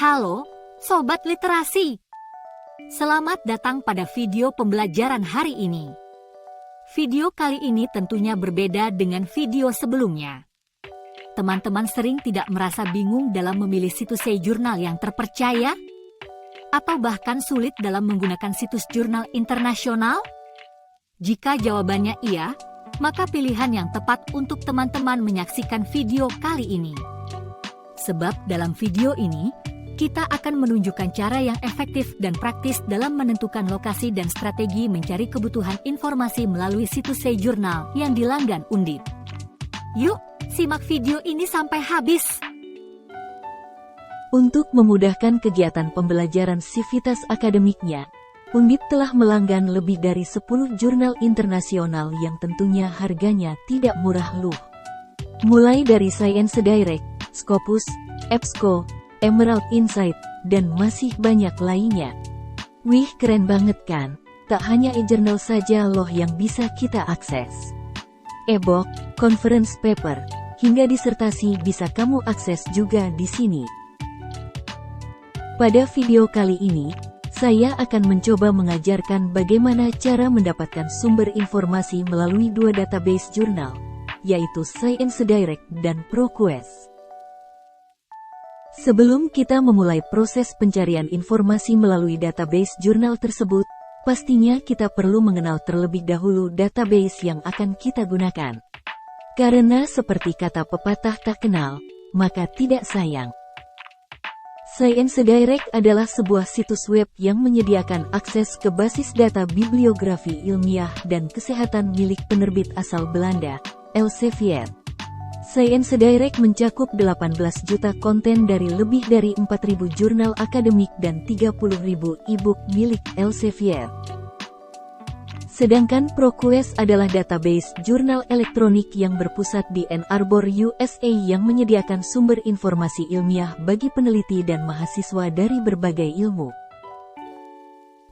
Halo, Sobat Literasi. Selamat datang pada video pembelajaran hari ini. Video kali ini tentunya berbeda dengan video sebelumnya. Teman-teman sering tidak merasa bingung dalam memilih situs e-jurnal yang terpercaya? Atau bahkan sulit dalam menggunakan situs jurnal internasional? Jika jawabannya iya, maka pilihan yang tepat untuk teman-teman menyaksikan video kali ini. Sebab dalam video ini, kita akan menunjukkan cara yang efektif dan praktis dalam menentukan lokasi dan strategi mencari kebutuhan informasi melalui situs e-jurnal yang dilanggan Undip. Yuk, simak video ini sampai habis. Untuk memudahkan kegiatan pembelajaran sivitas akademiknya, Undip telah melanggan lebih dari 10 jurnal internasional yang tentunya harganya tidak murah loh. Mulai dari Science Direct, Scopus, EBSCO, Emerald Insight, dan masih banyak lainnya. Wih, keren banget kan? Tak hanya e-journal saja loh yang bisa kita akses. E-book, conference paper, hingga disertasi bisa kamu akses juga di sini. Pada video kali ini, saya akan mencoba mengajarkan bagaimana cara mendapatkan sumber informasi melalui dua database jurnal, yaitu Science Direct dan ProQuest. Sebelum kita memulai proses pencarian informasi melalui database jurnal tersebut, pastinya kita perlu mengenal terlebih dahulu database yang akan kita gunakan. Karena seperti kata pepatah tak kenal, maka tidak sayang. Science Direct adalah sebuah situs web yang menyediakan akses ke basis data bibliografi ilmiah dan kesehatan milik penerbit asal Belanda, Elsevier. Science Direct mencakup 18 juta konten dari lebih dari 4.000 jurnal akademik dan 30.000 e-book milik Elsevier. Sedangkan ProQuest adalah database jurnal elektronik yang berpusat di Ann Arbor, USA yang menyediakan sumber informasi ilmiah bagi peneliti dan mahasiswa dari berbagai ilmu.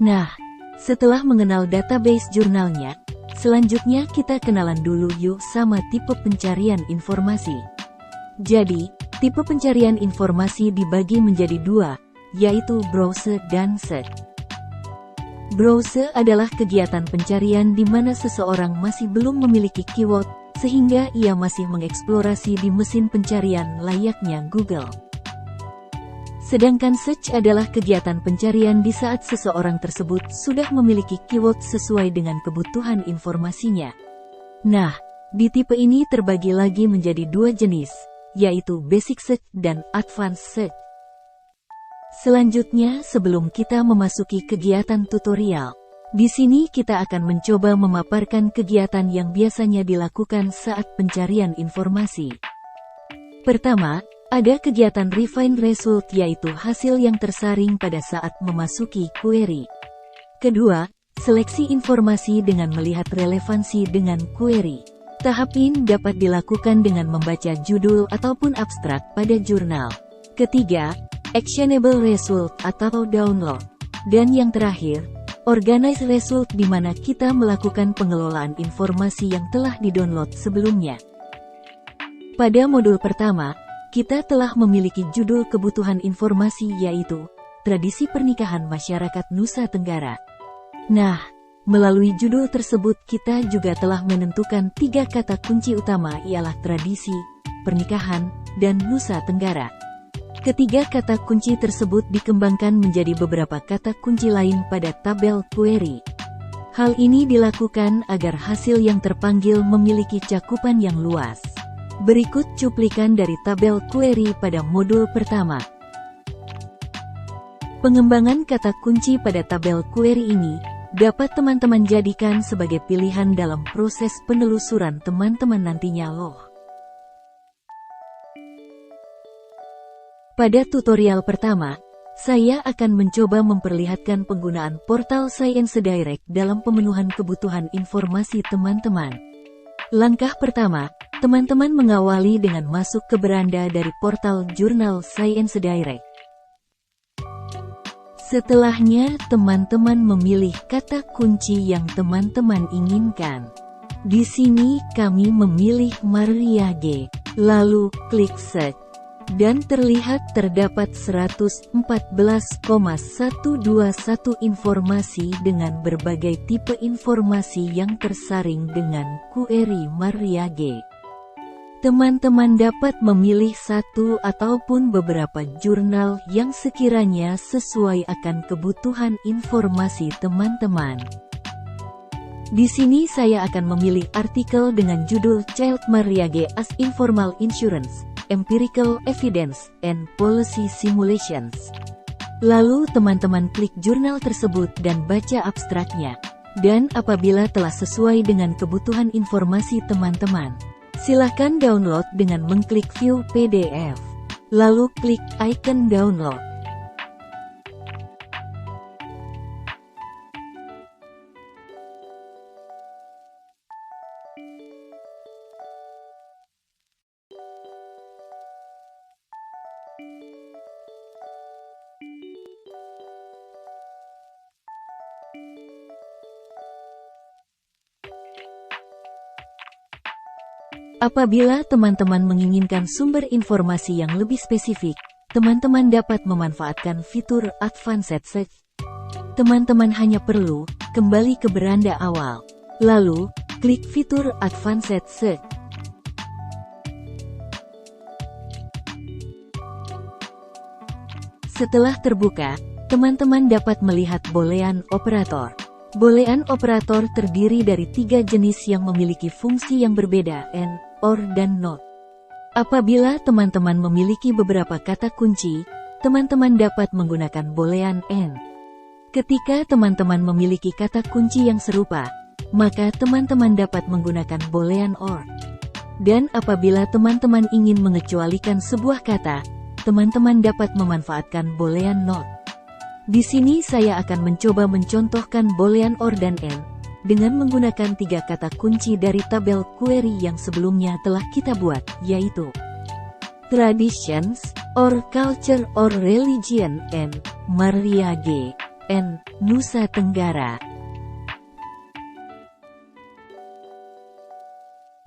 Nah, setelah mengenal database jurnalnya, selanjutnya kita kenalan dulu yuk sama tipe pencarian informasi. Jadi, tipe pencarian informasi dibagi menjadi dua, yaitu browse dan search. Browse adalah kegiatan pencarian di mana seseorang masih belum memiliki keyword, sehingga ia masih mengeksplorasi di mesin pencarian layaknya Google. Sedangkan search adalah kegiatan pencarian di saat seseorang tersebut sudah memiliki keyword sesuai dengan kebutuhan informasinya. Nah, di tipe ini terbagi lagi menjadi dua jenis, yaitu basic search dan advanced search. Selanjutnya, sebelum kita memasuki kegiatan tutorial, di sini kita akan mencoba memaparkan kegiatan yang biasanya dilakukan saat pencarian informasi. Pertama, ada kegiatan refine result yaitu hasil yang tersaring pada saat memasuki query. Kedua, seleksi informasi dengan melihat relevansi dengan query. Tahap ini dapat dilakukan dengan membaca judul ataupun abstrak pada jurnal. Ketiga, actionable result atau download. Dan yang terakhir, organize result di mana kita melakukan pengelolaan informasi yang telah didownload sebelumnya. Pada modul pertama, kita telah memiliki judul kebutuhan informasi yaitu Tradisi Pernikahan Masyarakat Nusa Tenggara. Nah, melalui judul tersebut kita juga telah menentukan 3 kata kunci utama ialah tradisi, pernikahan, dan Nusa Tenggara. Ketiga kata kunci tersebut dikembangkan menjadi beberapa kata kunci lain pada tabel query. Hal ini dilakukan agar hasil yang terpanggil memiliki cakupan yang luas. Berikut cuplikan dari tabel query pada modul pertama. Pengembangan kata kunci pada tabel query ini dapat teman-teman jadikan sebagai pilihan dalam proses penelusuran teman-teman nantinya loh. Pada tutorial pertama, saya akan mencoba memperlihatkan penggunaan portal Science Direct dalam pemenuhan kebutuhan informasi teman-teman. Langkah pertama, teman-teman mengawali dengan masuk ke beranda dari portal jurnal Science Direct. Setelahnya, teman-teman memilih kata kunci yang teman-teman inginkan. Di sini kami memilih Maria G. Lalu klik search. Dan terlihat terdapat 114,121 informasi dengan berbagai tipe informasi yang tersaring dengan kueri Mariage. Teman-teman dapat memilih satu ataupun beberapa jurnal yang sekiranya sesuai akan kebutuhan informasi teman-teman. Di sini saya akan memilih artikel dengan judul Child Mariage as Informal Insurance, Empirical Evidence, and Policy Simulations. Lalu teman-teman klik jurnal tersebut dan baca abstraknya. Dan apabila telah sesuai dengan kebutuhan informasi teman-teman, silahkan download dengan mengklik View PDF. Lalu klik icon download. Apabila teman-teman menginginkan sumber informasi yang lebih spesifik, teman-teman dapat memanfaatkan fitur Advanced Search. Teman-teman hanya perlu kembali ke beranda awal, lalu klik fitur Advanced Search. Setelah terbuka, teman-teman dapat melihat boolean operator. Boolean operator terdiri dari 3 jenis yang memiliki fungsi yang berbeda, and, or, dan not. Apabila teman-teman memiliki beberapa kata kunci, teman-teman dapat menggunakan boolean and. Ketika teman-teman memiliki kata kunci yang serupa, maka teman-teman dapat menggunakan boolean or. Dan apabila teman-teman ingin mengecualikan sebuah kata, teman-teman dapat memanfaatkan boolean not. Di sini saya akan mencoba mencontohkan boolean or dan and dengan menggunakan 3 kata kunci dari tabel query yang sebelumnya telah kita buat, yaitu traditions, or culture or religion, and Mariage, and Nusa Tenggara.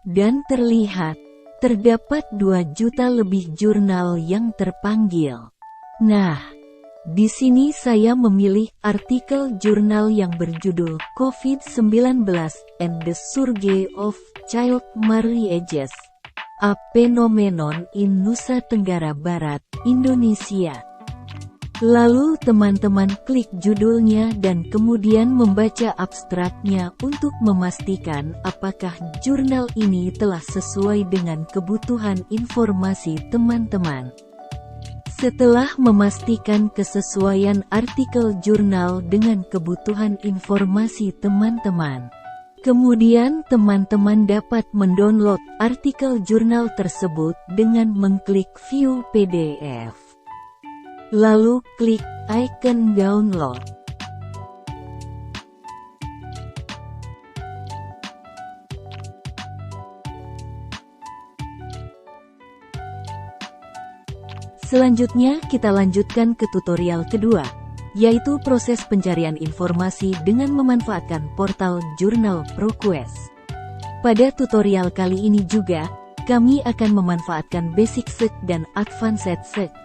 Dan terlihat, terdapat 2 juta lebih jurnal yang terpanggil. Nah, di sini saya memilih artikel jurnal yang berjudul COVID-19 and the Surge of Child Marriages, a Phenomenon in Nusa Tenggara Barat, Indonesia. Lalu teman-teman klik judulnya dan kemudian membaca abstraknya untuk memastikan apakah jurnal ini telah sesuai dengan kebutuhan informasi teman-teman. Setelah memastikan kesesuaian artikel jurnal dengan kebutuhan informasi teman-teman, kemudian teman-teman dapat mendownload artikel jurnal tersebut dengan mengklik View PDF. Lalu klik icon download. Selanjutnya kita lanjutkan ke tutorial kedua, yaitu proses pencarian informasi dengan memanfaatkan portal jurnal ProQuest. Pada tutorial kali ini juga, kami akan memanfaatkan Basic Search dan Advanced Search.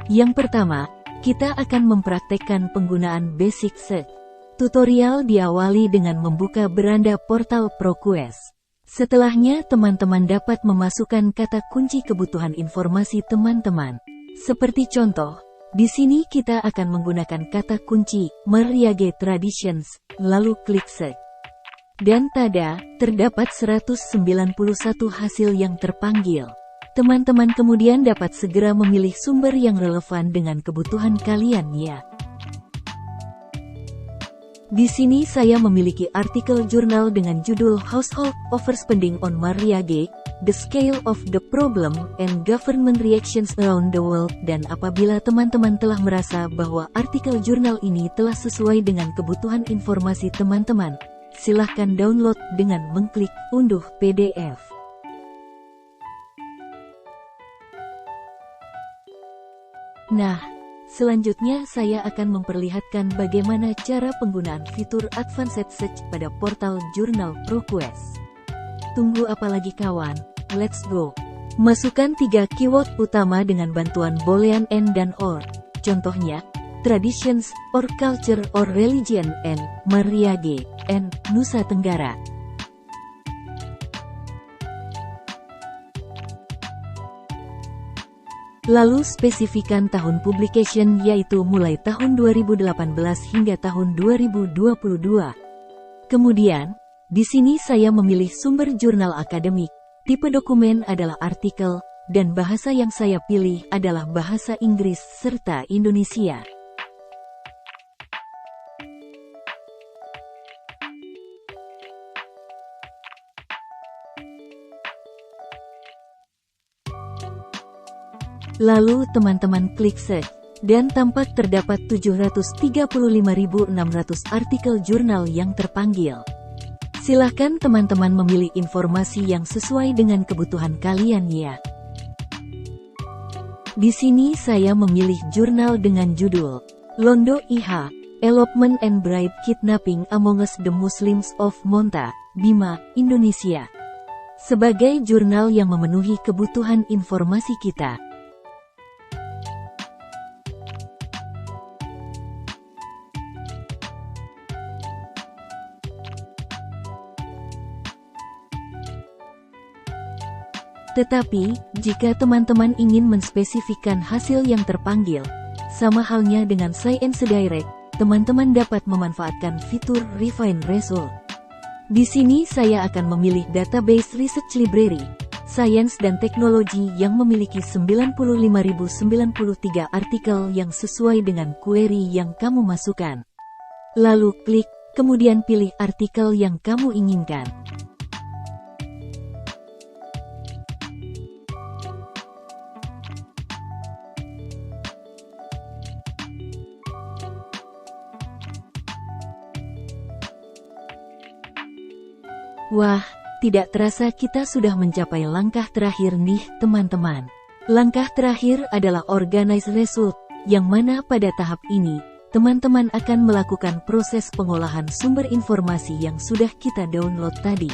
Yang pertama, kita akan mempraktekkan penggunaan Basic Search. Tutorial diawali dengan membuka beranda portal ProQuest. Setelahnya teman-teman dapat memasukkan kata kunci kebutuhan informasi teman-teman. Seperti contoh, di sini kita akan menggunakan kata kunci Mariage Traditions, lalu klik search. Dan tada, terdapat 191 hasil yang terpanggil. Teman-teman kemudian dapat segera memilih sumber yang relevan dengan kebutuhan kalian ya. Di sini saya memiliki artikel jurnal dengan judul Household Overspending on Mariage, The Scale of the Problem, and Government Reactions Around the World. Dan apabila teman-teman telah merasa bahwa artikel jurnal ini telah sesuai dengan kebutuhan informasi teman-teman, silahkan download dengan mengklik unduh PDF. Nah, selanjutnya saya akan memperlihatkan bagaimana cara penggunaan fitur Advanced Search pada portal jurnal ProQuest. Tunggu apa lagi kawan? Let's go! Masukkan 3 keyword utama dengan bantuan boolean and dan or. Contohnya, traditions, or culture, or religion, and Mariage, and Nusa Tenggara. Lalu spesifikan tahun publication yaitu mulai tahun 2018 hingga tahun 2022. Kemudian, di sini saya memilih sumber jurnal akademik, tipe dokumen adalah artikel, dan bahasa yang saya pilih adalah bahasa Inggris serta Indonesia. Lalu teman-teman klik search, dan tampak terdapat 735.600 artikel jurnal yang terpanggil. Silahkan teman-teman memilih informasi yang sesuai dengan kebutuhan kalian ya. Di sini saya memilih jurnal dengan judul Londo IH, Elopement and Bride Kidnapping Amongst the Muslims of Monta, Bima, Indonesia. Sebagai jurnal yang memenuhi kebutuhan informasi kita. Tetapi, jika teman-teman ingin menspesifikkan hasil yang terpanggil, sama halnya dengan Science Direct, teman-teman dapat memanfaatkan fitur Refine Result. Di sini saya akan memilih Database Research Library, Sains dan Teknologi yang memiliki 95.093 artikel yang sesuai dengan query yang kamu masukkan. Lalu klik, kemudian pilih artikel yang kamu inginkan. Wah, tidak terasa kita sudah mencapai langkah terakhir nih teman-teman. Langkah terakhir adalah Organize Result, yang mana pada tahap ini, teman-teman akan melakukan proses pengolahan sumber informasi yang sudah kita download tadi.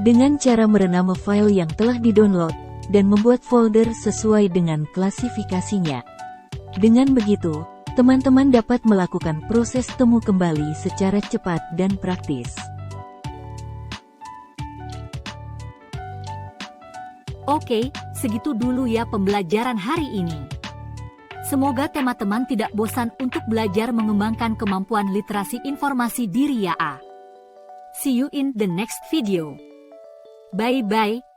Dengan cara merenama file yang telah di-download, dan membuat folder sesuai dengan klasifikasinya. Dengan begitu, teman-teman dapat melakukan proses temu kembali secara cepat dan praktis. Oke, segitu dulu ya pembelajaran hari ini. Semoga teman-teman tidak bosan untuk belajar mengembangkan kemampuan literasi informasi diri ya. See you in the next video. Bye-bye.